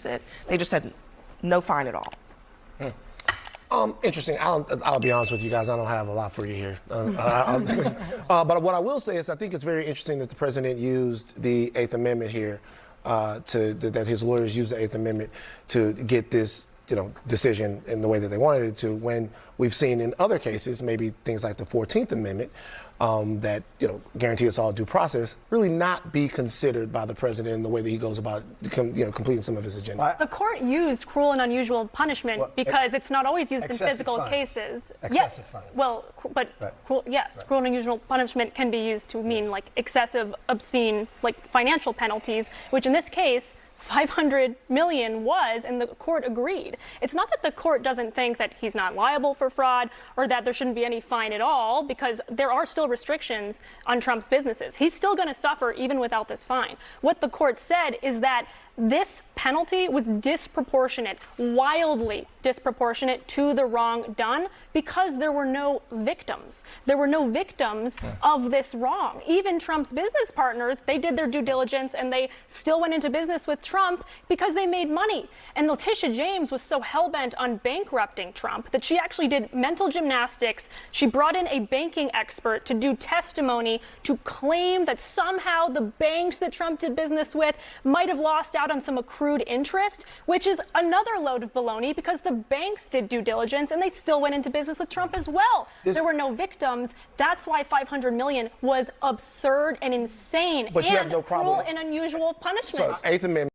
enforce it. They just said no fine at all. Interesting. I'll be honest with you guys. I don't have a lot for you here. But what I will say is I think it's very interesting that the president used the Eighth Amendment here, that his lawyers used the Eighth Amendment to get this decision in the way that they wanted it to, when we've seen in other cases, maybe things like the 14th Amendment, that guarantee us all due process, really not be considered by the president in the way that he goes about completing some of his agenda. The court used cruel and unusual punishment because it's not always used in physical cases. Excessive fine. Well, but cruel and unusual punishment can be used to mean like excessive, obscene, like financial penalties, which in this case, 500 million was, and the court agreed. It's not that the court doesn't think that he's not liable for fraud or that there shouldn't be any fine at all, because there are still restrictions on Trump's businesses. He's still going to suffer even without this fine. What the court said is that this penalty was disproportionate, wildly disproportionate to the wrong done, because there were no victims. There were no victims of this wrong. Even Trump's business partners, they did their due diligence and they still went into business with Trump because they made money. And Letitia James was so hell-bent on bankrupting Trump that she actually did mental gymnastics. She brought in a banking expert to do testimony to claim that somehow the banks that Trump did business with might have lost out on some accrued interest, which is another load of baloney, because the banks did due diligence and they still went into business with Trump as well. There were no victims. That's why 500 million was absurd and insane, but and you have no problem. cruel and unusual punishment. So, Eighth Amendment.